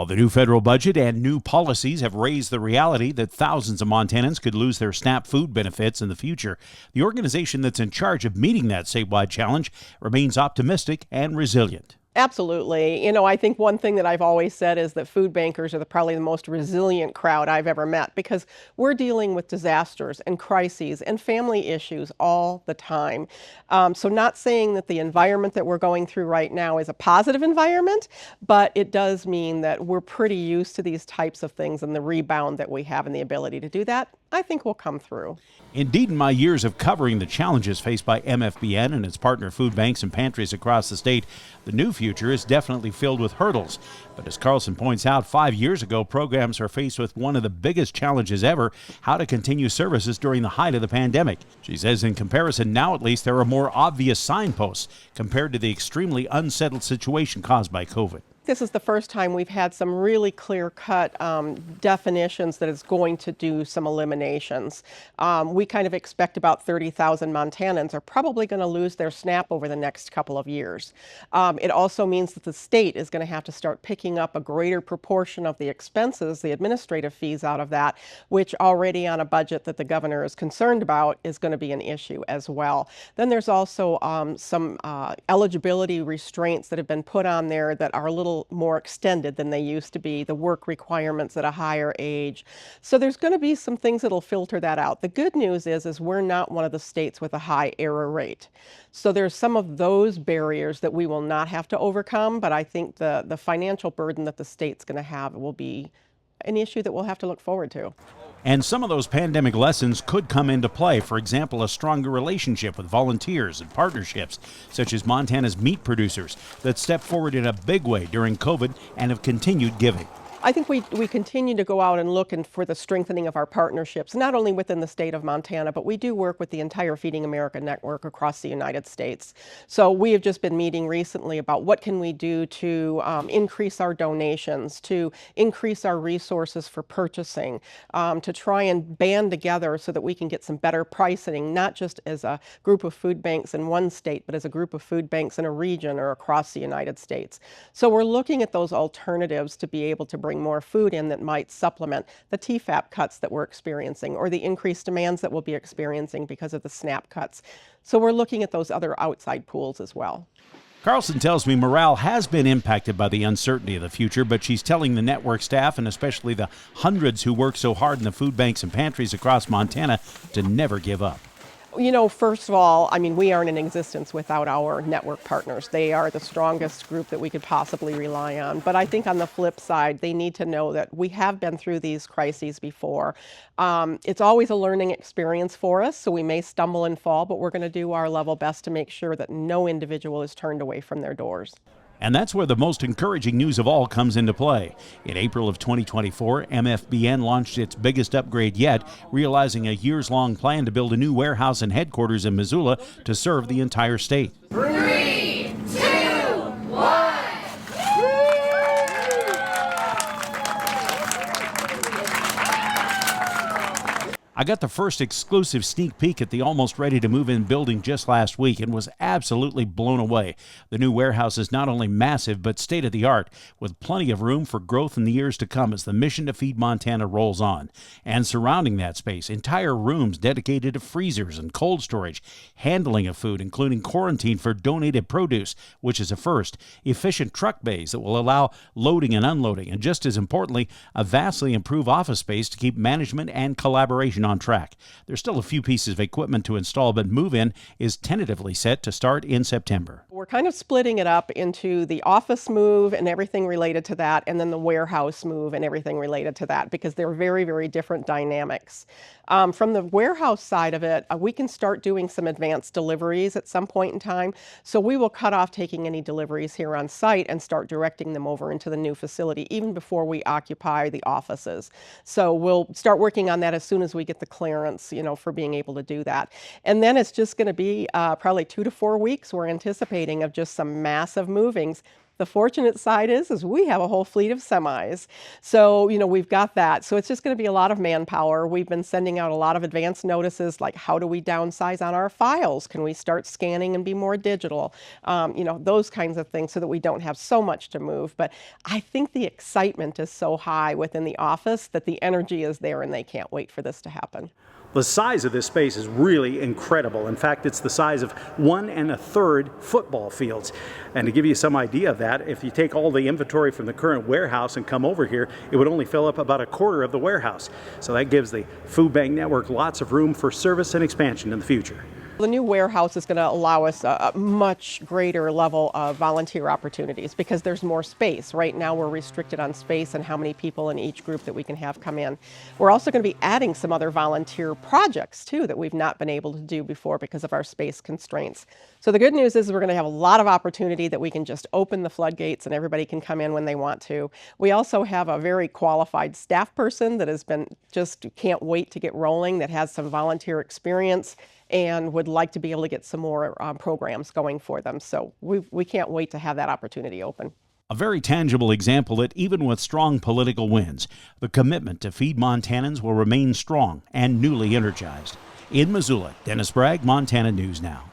While the new federal budget and new policies have raised the reality that thousands of Montanans could lose their SNAP food benefits in the future, the organization that's in charge of meeting that statewide challenge remains optimistic and resilient. Absolutely. I think one thing that I've always said is that food bankers are probably the most resilient crowd I've ever met, because we're dealing with disasters and crises and family issues all the time. So not saying that the environment that we're going through right now is a positive environment, but it does mean that we're pretty used to these types of things, and the rebound that we have and the ability to do that, I think, will come through. Indeed, in my years of covering the challenges faced by MFBN and its partner food banks and pantries across the state, the new future is definitely filled with hurdles. But as Carlson points out, 5 years ago, programs are faced with one of the biggest challenges ever: how to continue services during the height of the pandemic. She says in comparison, now at least there are more obvious signposts compared to the extremely unsettled situation caused by COVID. This is the first time we've had some really clear-cut definitions that it's going to do some eliminations. We kind of expect about 30,000 Montanans are probably going to lose their SNAP over the next couple of years. It also means that the state is going to have to start picking up a greater proportion of the expenses, the administrative fees out of that, which already on a budget that the governor is concerned about is going to be an issue as well. Then there's also some eligibility restraints that have been put on there that are a little more extended than they used to be, the work requirements at a higher age. So there's going to be some things that'll filter that out. The good news is we're not one of the states with a high error rate. So there's some of those barriers that we will not have to overcome, but I think the financial burden that the state's going to have will be an issue that we'll have to look forward to. And some of those pandemic lessons could come into play. For example, a stronger relationship with volunteers and partnerships, such as Montana's meat producers, that stepped forward in a big way during COVID and have continued giving. I think we continue to go out and look for the strengthening of our partnerships, not only within the state of Montana, but we do work with the entire Feeding America network across the United States. So we have just been meeting recently about what can we do to increase our donations, to increase our resources for purchasing, to try and band together so that we can get some better pricing, not just as a group of food banks in one state, but as a group of food banks in a region or across the United States. So we're looking at those alternatives to be able to bring more food in that might supplement the TFAP cuts that we're experiencing, or the increased demands that we'll be experiencing because of the SNAP cuts. So we're looking at those other outside pools as well. Carlson tells me morale has been impacted by the uncertainty of the future, but she's telling the network staff, and especially the hundreds who work so hard in the food banks and pantries across Montana, to never give up. First of all, we aren't in existence without our network partners. They are the strongest group that we could possibly rely on. But I think on the flip side, they need to know that we have been through these crises before. It's always a learning experience for us, so we may stumble and fall, but we're going to do our level best to make sure that no individual is turned away from their doors. And that's where the most encouraging news of all comes into play. In April of 2024, MFBN launched its biggest upgrade yet, realizing a years-long plan to build a new warehouse and headquarters in Missoula to serve the entire state. 3, 2, 1. I got the first exclusive sneak peek at the almost ready-to-move-in building just last week and was absolutely blown away. The new warehouse is not only massive but state-of-the-art, with plenty of room for growth in the years to come as the mission to feed Montana rolls on. And surrounding that space, entire rooms dedicated to freezers and cold storage, handling of food, including quarantine for donated produce, which is a first, efficient truck bays that will allow loading and unloading, and just as importantly, a vastly improved office space to keep management and collaboration on track. There's still a few pieces of equipment to install, but move-in is tentatively set to start in September. We're kind of splitting it up into the office move and everything related to that, and then the warehouse move and everything related to that, because they're very, very different dynamics. From the warehouse side of it, we can start doing some advanced deliveries at some point in time. So we will cut off taking any deliveries here on site and start directing them over into the new facility even before we occupy the offices. So we'll start working on that as soon as we get the clearance, for being able to do that. And then it's just going to be probably 2 to 4 weeks we're anticipating of just some massive movings. The fortunate side is we have a whole fleet of semis. So, we've got that. So it's just going to be a lot of manpower. We've been sending out a lot of advance notices, like how do we downsize on our files? Can we start scanning and be more digital? Those kinds of things so that we don't have so much to move. But I think the excitement is so high within the office that the energy is there and they can't wait for this to happen. The size of this space is really incredible. In fact, it's the size of 1 1/3 football fields. And to give you some idea of that, if you take all the inventory from the current warehouse and come over here, it would only fill up about 1/4 of the warehouse. So that gives the food bank network lots of room for service and expansion in the future. The new warehouse is going to allow us a much greater level of volunteer opportunities because there's more space. Right now we're restricted on space and how many people in each group that we can have come in. We're also going to be adding some other volunteer projects too that we've not been able to do before because of our space constraints. So the good news is we're going to have a lot of opportunity that we can just open the floodgates and everybody can come in when they want to. We also have a very qualified staff person that has been just can't wait to get rolling, that has some volunteer experience and would like to be able to get some more programs going for them. So we can't wait to have that opportunity open. A very tangible example that even with strong political winds, the commitment to feed Montanans will remain strong and newly energized. In Missoula, Dennis Bragg, Montana News Now.